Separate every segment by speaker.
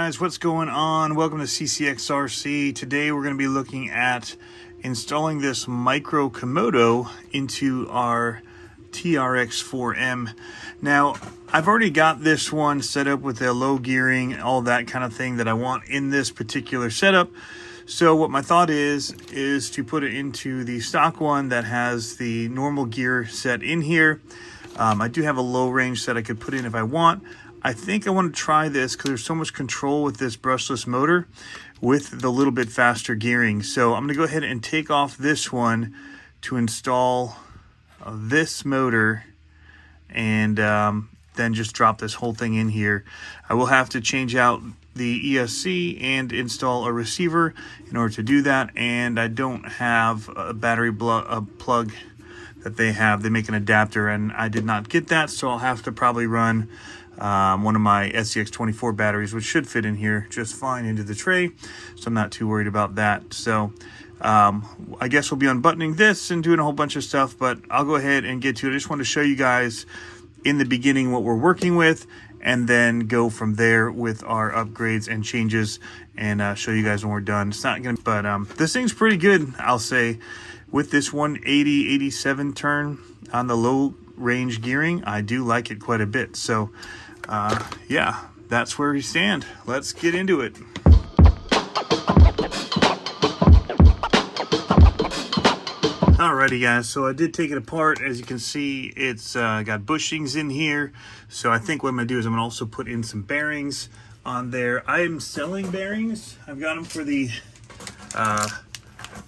Speaker 1: Guys, what's going on? Welcome to CCxRC. Today we're going to be looking at installing this micro Komodo into our TRX4M. Now, I've already got this one set up with the low gearing, all that kind of thing that I want in this particular setup. So what my thought is to put it into the stock one that has the normal gear set in here. I do have a low range that I could put in if I want. I think I want to try this because there's so much control with this brushless motor with the little bit faster gearing. So I'm going to go ahead and take off this one to install this motor and then just drop this whole thing in here. I will have to change out the ESC and install a receiver in order to do that. And I don't have a battery plug that they have. They make an adapter and I did not get that. So I'll have to probably run one of my SCX24 batteries, which should fit in here just fine into the tray, so I'm not too worried about that. So I guess we'll be unbuttoning this and doing a whole bunch of stuff, but I'll go ahead and get to it. I just want to show you guys in the beginning what we're working with and then go from there with our upgrades and changes and show you guys when we're done. It's not gonna, but this thing's pretty good, I'll say. With this 180/87 turn on the low range gearing, I do like it quite a bit. So yeah, that's where we stand. Let's get into it. Alrighty guys, so I did take it apart. As you can see, it's got bushings in here. So I think what I'm gonna do is I'm gonna also put in some bearings on there. I am selling bearings. I've got them for the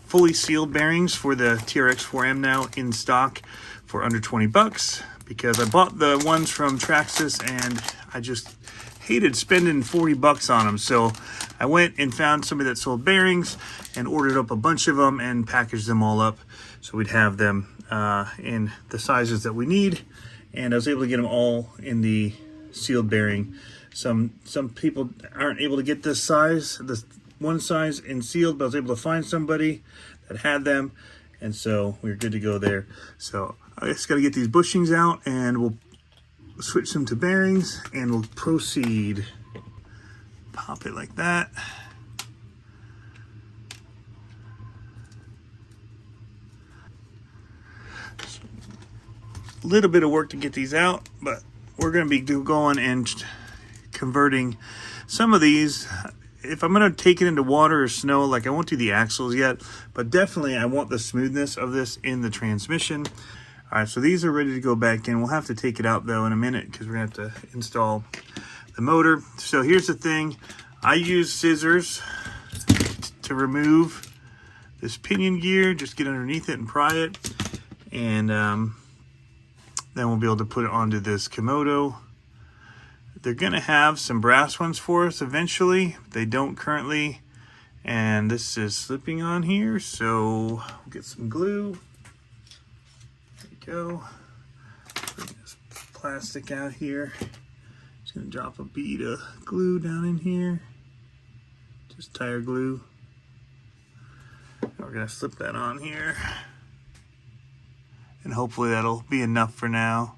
Speaker 1: fully sealed bearings for the TRX4M now in stock for under 20 bucks. Because I bought the ones from Traxxas and I just hated spending 40 bucks on them. So I went and found somebody that sold bearings and ordered up a bunch of them and packaged them all up so we'd have them in the sizes that we need. And I was able to get them all in the sealed bearing. Some people aren't able to get this size, this one size in sealed, but I was able to find somebody that had them. And so we're good to go there. So I just got to get these bushings out and we'll switch them to bearings and we'll proceed. Pop it like that. A little bit of work to get these out, but we're going to be going and converting some of these. If I'm going to take it into water or snow, like I won't do the axles yet, but definitely I want the smoothness of this in the transmission. All right, so these are ready to go back in. We'll have to take it out though in a minute because we're going to have to install the motor. So here's the thing. I use scissors to remove this pinion gear, just get underneath it and pry it. And then we'll be able to put it onto this Komodo. They're going to have some brass ones for us eventually. They don't currently. And this is slipping on here, so we'll get some glue. There we go. Bring this plastic out here. Just going to drop a bead of glue down in here. Just tire glue. We're going to slip that on here. And hopefully that'll be enough for now.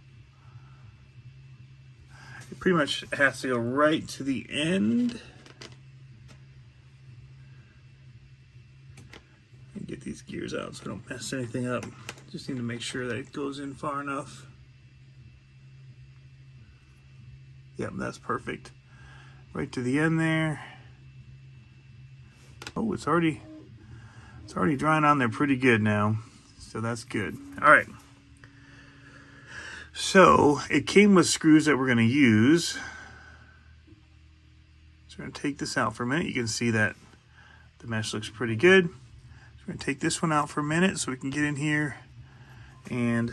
Speaker 1: It pretty much has to go right to the end. And get these gears out so I don't mess anything up. Just need to make sure that it goes in far enough. Yep, that's perfect. Right to the end there. Oh, it's already drying on there pretty good now. So that's good. All right. So it came with screws that we're going to use. So we're going to take this out for a minute. You can see that the mesh looks pretty good. So we're going to take this one out for a minute so we can get in here and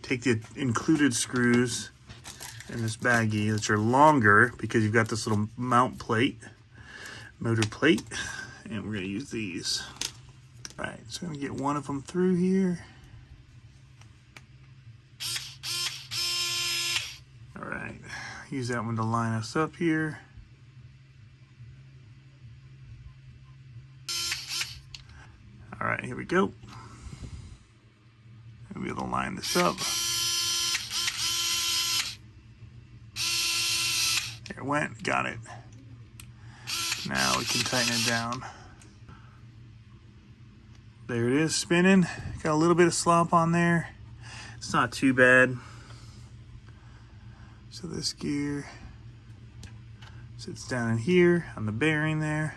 Speaker 1: take the included screws in this baggie, which are longer because you've got this little mount plate, motor plate, and we're going to use these. All right, so I'm going to get one of them through here. All right, use that one to line us up here. All right, here we go. We'll be able to line this up. There it went, got it. Now we can tighten it down. There it is, spinning. Got a little bit of slop on there. It's not too bad. So this gear sits down in here on the bearing there.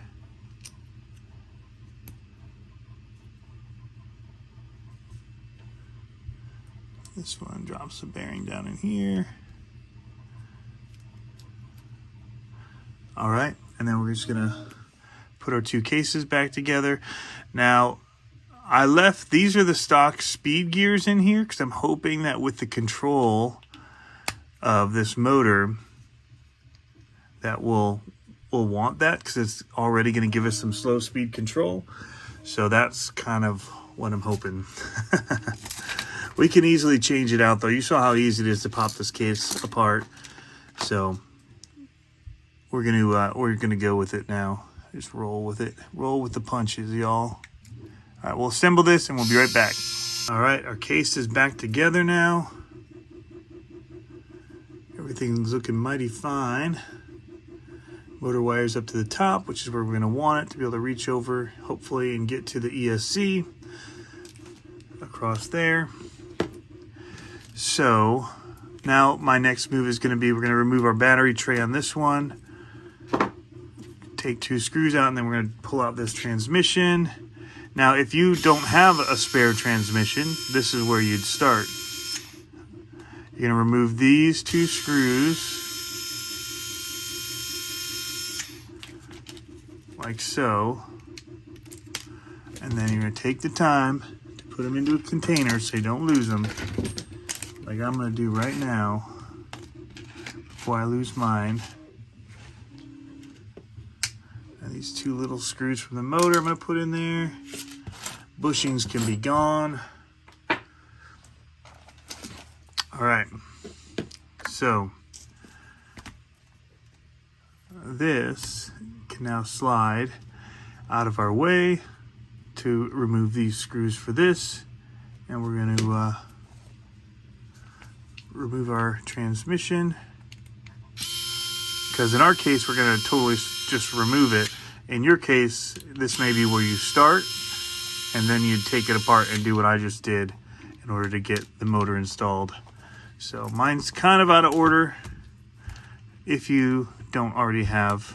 Speaker 1: This one drops the bearing down in here. All right, and then we're just gonna put our two cases back together. Now, these are the stock speed gears in here because I'm hoping that with the control of this motor that we'll want that, because it's already going to give us some slow speed control. So that's kind of what I'm hoping. We can easily change it out though. You saw how easy it is to pop this case apart. So we're gonna go with it now. Just roll with it. Roll with the punches, y'all. All right, we'll assemble this and we'll be right back. All right, our case is back together now. Everything's looking mighty fine. Motor wires up to the top, which is where we're going to want it to be able to reach over, hopefully, and get to the ESC across there. So now my next move is going to be, we're going to remove our battery tray on this one, take two screws out, and then we're going to pull out this transmission. Now, if you don't have a spare transmission, this is where you'd start. You're going to remove these two screws, like so, and then you're going to take the time to put them into a container so you don't lose them, like I'm going to do right now before I lose mine. And these two little screws from the motor I'm going to put in there. Bushings can be gone. All right, so this can now slide out of our way to remove these screws for this, and we're going to remove our transmission, because in our case we're going to totally just remove it. In your case, this may be where you start and then you take it apart and do what I just did in order to get the motor installed. So mine's kind of out of order if you don't already have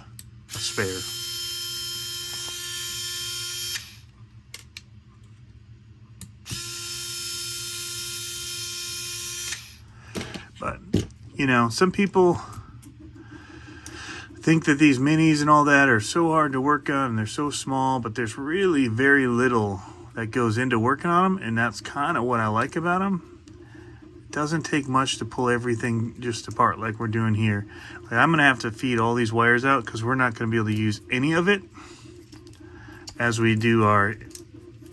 Speaker 1: a spare. But, you know, some people think that these minis and all that are so hard to work on and they're so small, but there's really very little that goes into working on them, and that's kind of what I like about them. It doesn't take much to pull everything just apart like we're doing here. Like, I'm going to have to feed all these wires out because we're not going to be able to use any of it as we do our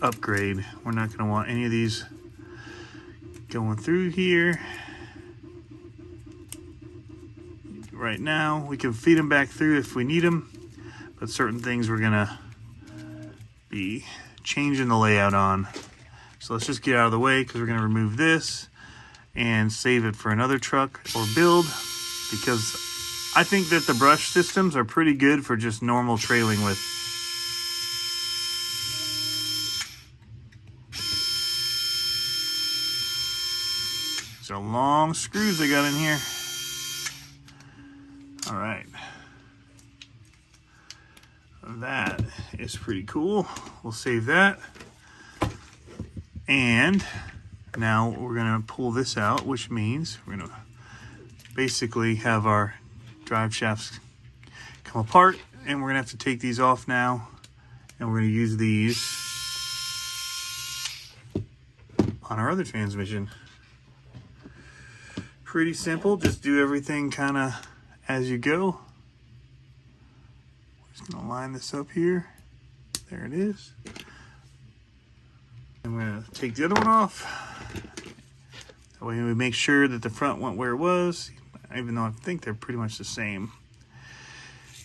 Speaker 1: upgrade. We're not going to want any of these going through here. Right now, we can feed them back through if we need them, but certain things we're going to be changing the layout on. So let's just get out of the way because we're going to remove this and save it for another truck or build, because I think that the brush systems are pretty good for just normal trailing with. These are long screws they got in here. All right. That is pretty cool. We'll save that. And now we're going to pull this out, which means we're going to basically have our drive shafts come apart, and we're going to have to take these off now, and we're going to use these on our other transmission. Pretty simple. Just do everything kind of as you go. We're just going to line this up here. There it is. I'm going to take the other one off. That way we make sure that the front went where it was, even though I think they're pretty much the same.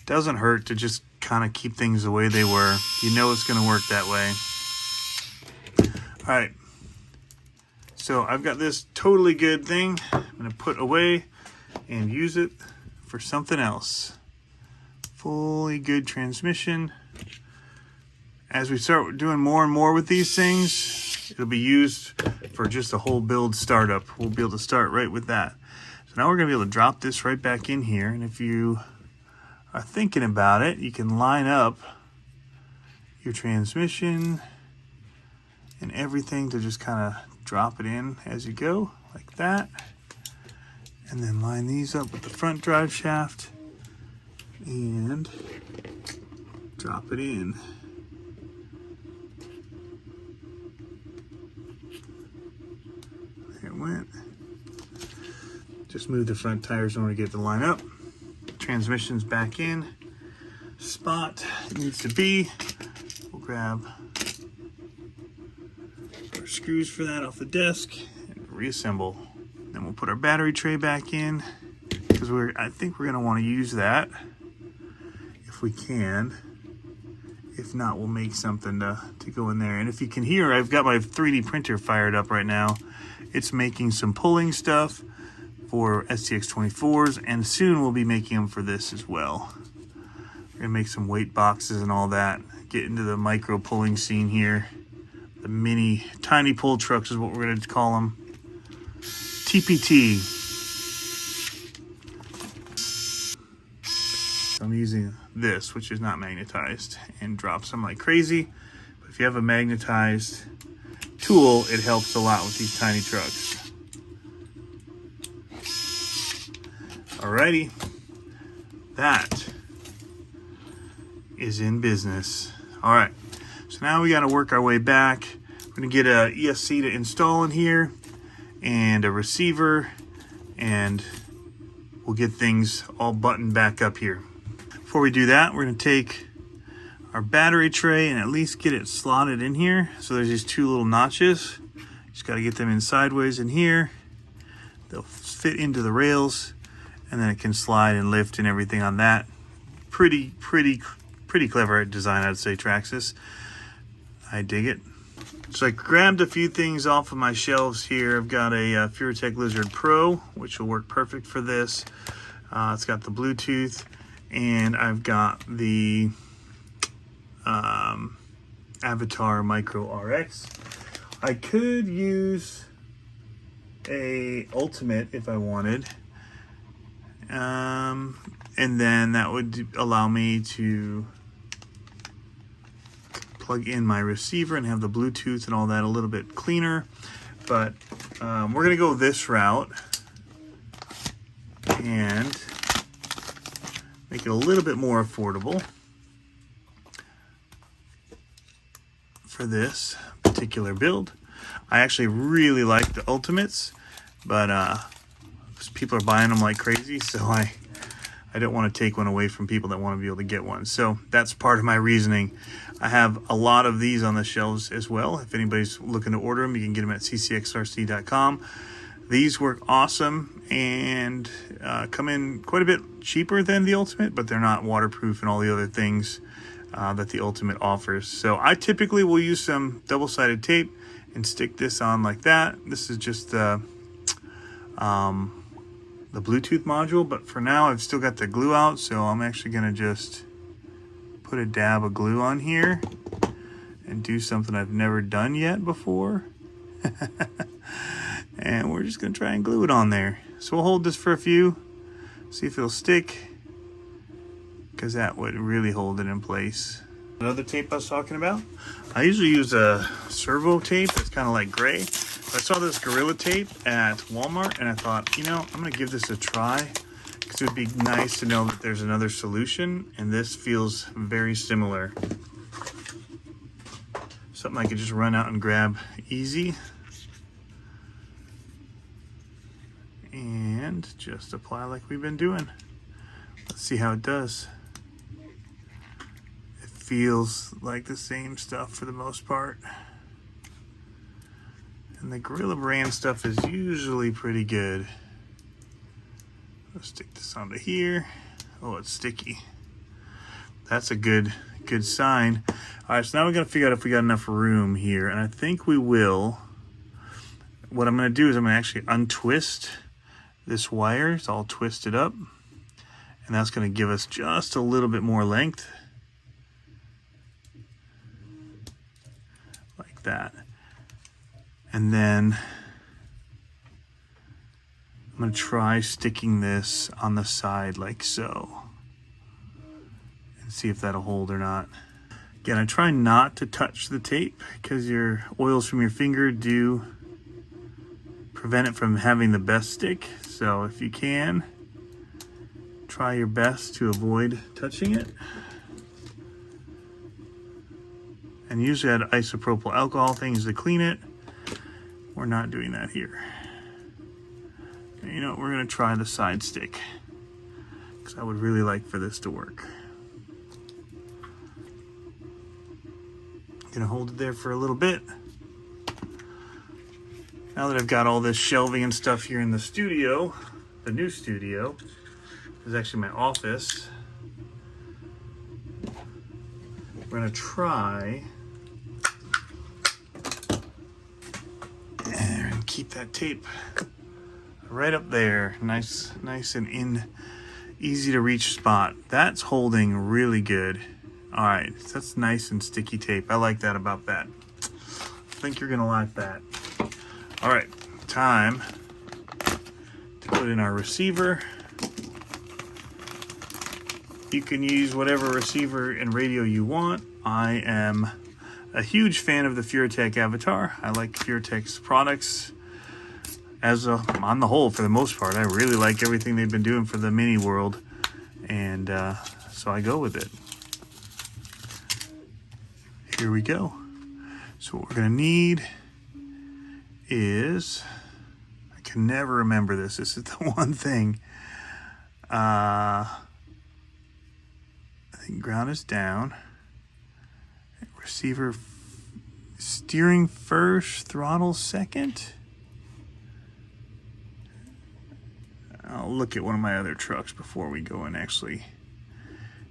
Speaker 1: Doesn't hurt to just kind of keep things the way they were. You know it's going to work that way. All right. So I've got this totally good thing I'm going to put away and use it for something else. fully good transmission. As we start doing more and more with these things, it'll be used for just a whole build startup. We'll be able to start right with that. So now we're going to be able to drop this right back in here. And if you are thinking about it, you can line up your transmission and everything to just kind of drop it in as you go, like that. And then line these up with the front drive shaft and drop it in. There it went. Just move the front tires in order to get it to line up. Transmission's back in. Spot it needs to be. We'll grab our screws for that off the desk and reassemble. Then we'll put our battery tray back in because I think we're going to want to use that if we can. If not, we'll make something to go in there. And if you can hear, I've got my 3D printer fired up right now. It's making some pulling stuff for STX24s, and soon we'll be making them for this as well. We're going to make some weight boxes and all that. Get into the micro pulling scene here. The mini, tiny pull trucks is what we're going to call them. TPT. I'm using this, which is not magnetized, and drop some like crazy. But if you have a magnetized tool, it helps a lot with these tiny trucks. Alrighty, that is in business. All right, so now we got to work our way back. We're gonna get a ESC to install in here and a receiver, and we'll get things all buttoned back up here. Before we do that, we're gonna take our battery tray and at least get it slotted in here. So there's these two little notches. Just gotta get them in sideways in here. They'll fit into the rails, and then it can slide and lift and everything on that. Pretty clever design, I'd say, Traxxas. I dig it. So I grabbed a few things off of my shelves here. I've got a Furitek Lizard Pro, which will work perfect for this. It's got the Bluetooth, and I've got the Avatar Micro RX. I could use a Ultimate if I wanted. And then that would allow me to plug in my receiver and have the Bluetooth and all that a little bit cleaner. But we're going to go this route and make it a little bit more affordable for this particular build. I actually really like the Ultimates, but people are buying them like crazy, so I don't want to take one away from people that want to be able to get one. So that's part of my reasoning. I have a lot of these on the shelves as well. If anybody's looking to order them, you can get them at CCxRC.com. These work awesome and come in quite a bit cheaper than the Ultimate, but they're not waterproof and all the other things that the Ultimate offers. So I typically will use some double-sided tape and stick this on like that. This is just the Bluetooth module, but for now I've still got the glue out, so I'm actually going to just put a dab of glue on here and do something I've never done yet before. And we're just going to try and glue it on there. So we'll hold this for a few, see if it'll stick, because that would really hold it in place. Another tape I was talking about, I usually use a servo tape that's kind of like gray. I saw this Gorilla Tape at Walmart, and I thought, you know, I'm going to give this a try because it would be nice to know that there's another solution, and this feels very similar. Something I could just run out and grab easy. And just apply like we've been doing. Let's see how it does. It feels like the same stuff for the most part. And the Gorilla brand stuff is usually pretty good. Let's stick this onto here. Oh, it's sticky. That's a good sign. All right, so now we gotta figure out if we got enough room here, and I think we will. What I'm gonna do is I'm gonna actually untwist this wire. It's all twisted up, And that's going to give us just a little bit more length. Like that. And then I'm going to try sticking this on the side like so. And see if that'll hold or not. Again, I try not to touch the tape because your oils from your finger do prevent it from having the best stick. So if you can, try your best to avoid touching it. And usually add isopropyl alcohol things to clean it. We're not doing that here. And you know what, we're gonna try the side stick because I would really like for this to work. Gonna hold it there for a little bit. Now that I've got all this shelving and stuff here in the studio, the new studio, is actually my office. We're gonna try and keep that tape right up there, nice and in easy to reach spot. That's holding really good. All right, that's nice and sticky tape. I like that about that. I think you're gonna like that. All right, time to put in our receiver. You can use whatever receiver and radio you want. I am a huge fan of the Furitek Avatar. I like Furitek's products on the whole, for the most part. I really like everything they've been doing for the mini world, and so I go with it. Here we go. So what we're gonna need is, I can never remember this. This is the one thing. I think ground is down. Receiver steering first, throttle second. I'll look at one of my other trucks before we go and actually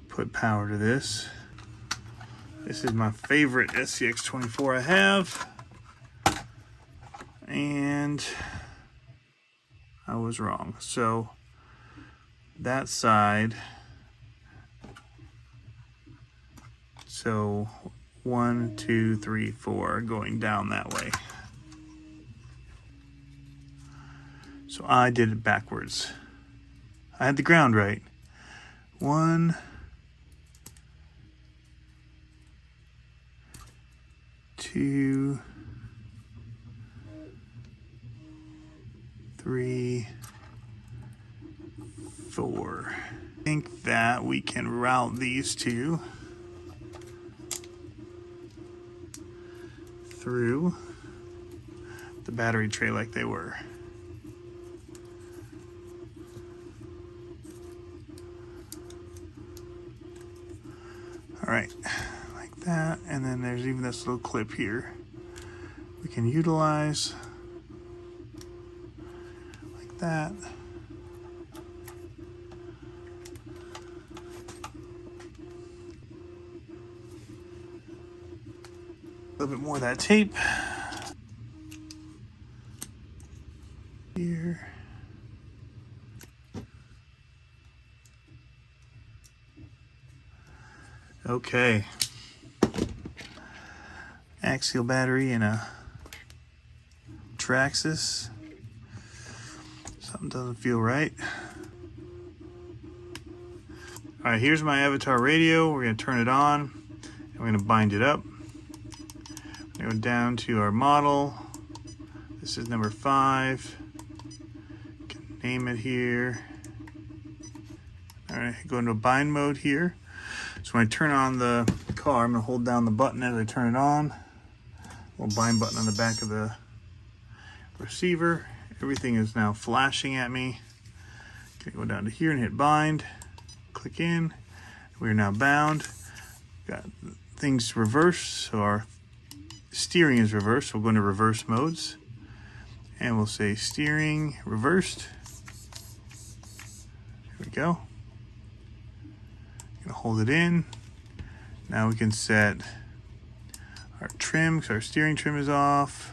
Speaker 1: put power to this. This is my favorite SCX24 I have. And I was wrong. So that side, so 1, 2, 3, 4 going down that way. So I did it backwards. I had the ground right. 1, 2, 3, 4. I think that we can route these two through the battery tray like they were. All right, like that. And then there's even this little clip here we can utilize like that. A little bit more of that tape here. Okay. Axial battery and a Traxxas. Something doesn't feel right. All right, here's my Avatar radio. We're gonna turn it on and we're gonna bind it up. Go down to our model. This is number 5. You can name it here. All right, go into bind mode here. So when I turn on the car, I'm gonna hold down the button as I turn it on. Little bind button on the back of the receiver. Everything is now flashing at me. Gonna go down to here and hit bind. Click in. We're now bound. Got things reversed, so our steering is reversed. We'll go into reverse modes and we'll say steering reversed. Here we go. Gonna hold it in. Now we can set our trim because our steering trim is off.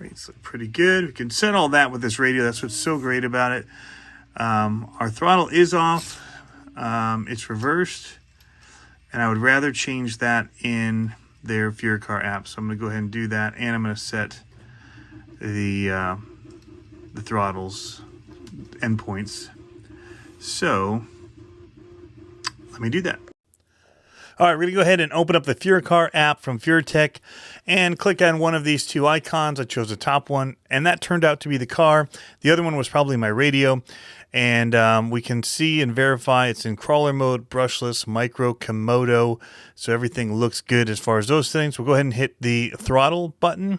Speaker 1: Rates look pretty good. We can set all that with this radio. That's what's so great about it. Our throttle is off. It's reversed. And I would rather change that in their Furicar app. So I'm going to go ahead and do that. And I'm going to set the throttles endpoints. So let me do that. All right, we're going to go ahead and open up the Furicar app from Furitek and click on one of these two icons. I chose the top one, and that turned out to be the car. The other one was probably my radio. And we can see and verify it's in crawler mode, brushless, micro, Komodo. So everything looks good as far as those things. We'll go ahead and hit the throttle button,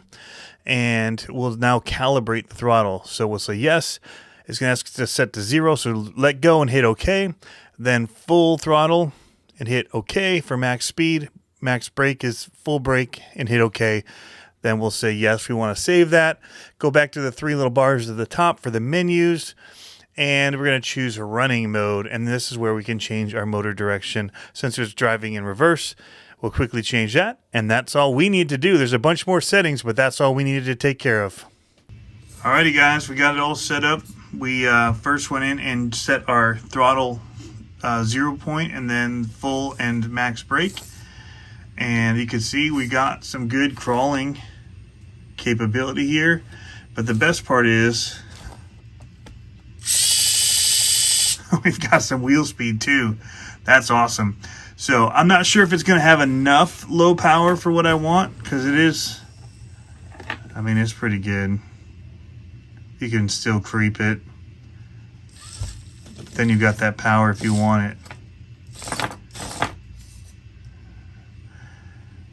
Speaker 1: and we'll now calibrate the throttle. So we'll say yes. It's going to ask us to set to 0, so let go and hit OK. Then full throttle and hit OK for max speed. Max brake is full brake and hit OK. Then we'll say yes, we want to save that. Go back to the 3 little bars at the top for the menus. And we're going to choose running mode. And this is where we can change our motor direction. Since it's driving in reverse, we'll quickly change that. And that's all we need to do. There's a bunch more settings, but that's all we needed to take care of. Alrighty guys, we got it all set up. We first went in and set our throttle 0 point and then full and max brake. And you can see we got some good crawling capability here. But the best part is we've got some wheel speed too. That's awesome. So I'm not sure if it's going to have enough low power for what I want, because it is, I mean, it's pretty good. You can still creep it. Then you got that power if you want it.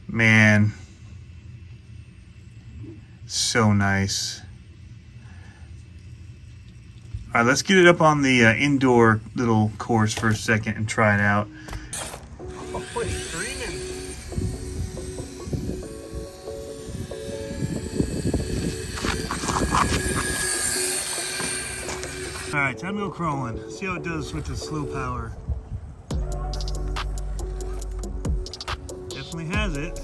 Speaker 1: Man, so nice. All right, let's get it up on the indoor little course for a second and try it out. Oh, it's screaming. All right, time to go crawling. See how it does with the slow power. Definitely has it.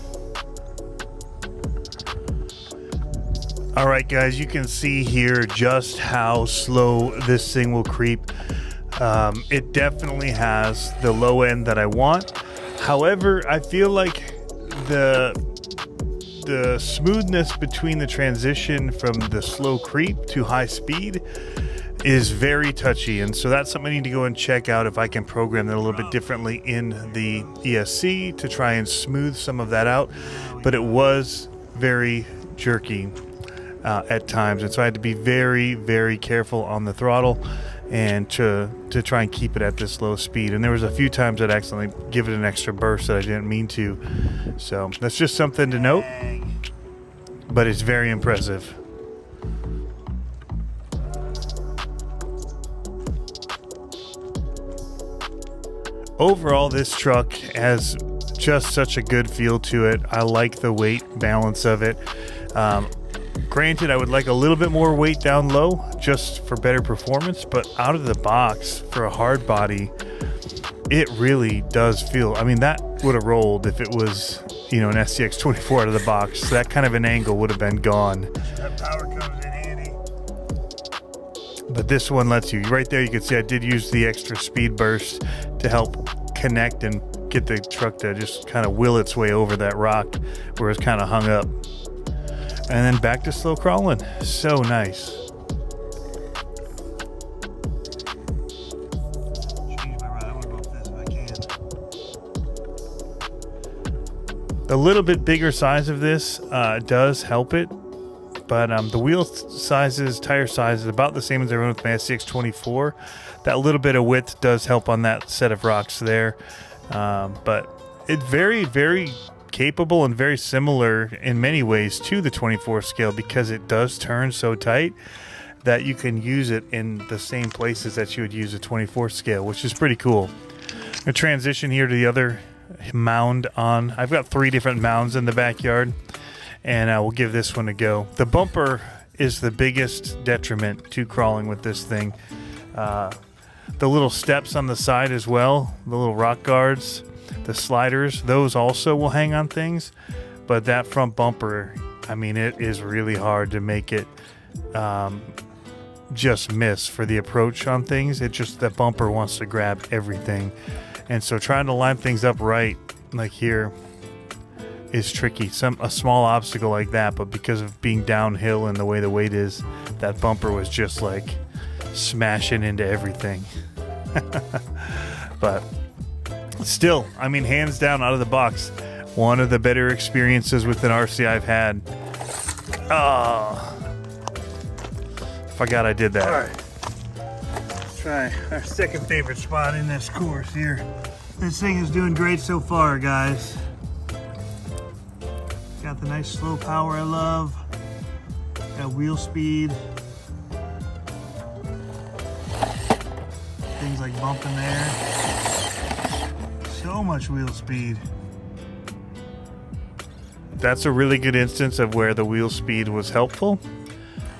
Speaker 1: All right, guys, you can see here just how slow this thing will creep. It definitely has the low end that I want. However, I feel like the smoothness between the transition from the slow creep to high speed is very touchy, and so that's something I need to go and check out if I can program that a little bit differently in the ESC to try and smooth some of that out. But it was very jerky at times, and so I had to be very, very careful on the throttle and to try and keep it at this low speed. And there was a few times I'd accidentally give it an extra burst that I didn't mean to. So that's just something to note, but it's very impressive. Overall, this truck has just such a good feel to it. I like the weight balance of it. Granted, I would like a little bit more weight down low just for better performance, but out of the box for a hard body, it really does feel, I mean, that would have rolled if it was, you know, an SCX24 out of the box. That kind of an angle would have been gone. That power comes in handy. But this one lets you, right there you can see I did use the extra speed burst to help connect and get the truck to just kind of will its way over that rock where it's kind of hung up. And then back to slow crawling. So nice. Change my ride. I want to go off this if I can. A little bit bigger size of this does help it, but the wheel sizes, tire size is about the same as I run with my SCX24. That little bit of width does help on that set of rocks there, but it's very, very capable and very similar in many ways to the 24 scale, because it does turn so tight that you can use it in the same places that you would use a 24 scale, which is pretty cool. I'm gonna transition here to the other mound on. I've got 3 different mounds in the backyard, and I will give this one a go. The bumper is the biggest detriment to crawling with this thing. The little steps on the side as well, the little rock guards, the sliders, those also will hang on things, but that front bumper, I mean, it is really hard to make it just miss for the approach on things. It just, the bumper wants to grab everything. And so trying to line things up right, like here, is tricky. A small obstacle like that, but because of being downhill and the way the weight is, that bumper was just like smashing into everything. But still, I mean, hands down, out of the box, one of the better experiences with an RC I've had. Oh, forgot I did that. All right, let's try our second favorite spot in this course here. This thing is doing great so far, guys. Got the nice slow power I love. Got wheel speed. Things like bumping there. So much wheel speed. That's a really good instance of where the wheel speed was helpful.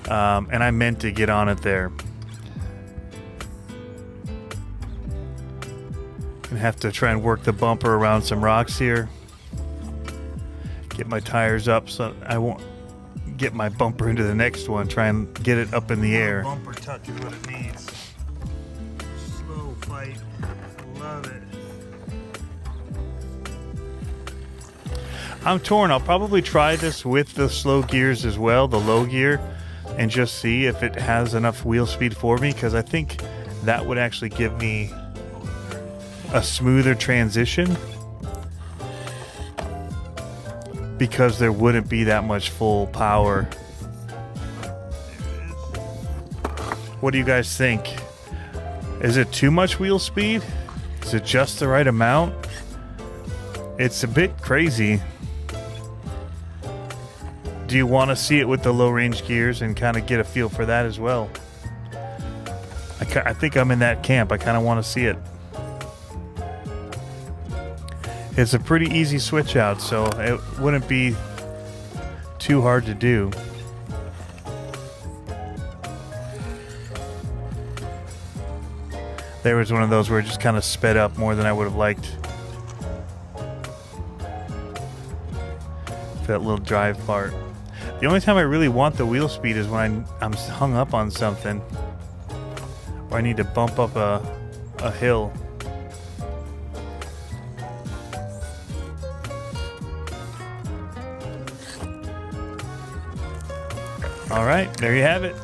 Speaker 1: And I meant to get on it there. Gonna have to try and work the bumper around some rocks here. Get my tires up so I won't get my bumper into the next one. Try and get it up in the air. Bumper touch is what it needs. Slow fight. Love it. I'm torn. I'll probably try this with the slow gears as well, the low gear, and just see if it has enough wheel speed for me, because I think that would actually give me a smoother transition, because there wouldn't be that much full power. What do you guys think? Is it too much wheel speed? Is it just the right amount? It's a bit crazy. Do you want to see it with the low range gears and kind of get a feel for that as well? I think I'm in that camp. I kind of want to see it. It's a pretty easy switch out, so it wouldn't be too hard to do. There was one of those where it just kind of sped up more than I would have liked. For that little drive part. The only time I really want the wheel speed is when I'm hung up on something, or I need to bump up a hill. All right, there you have it.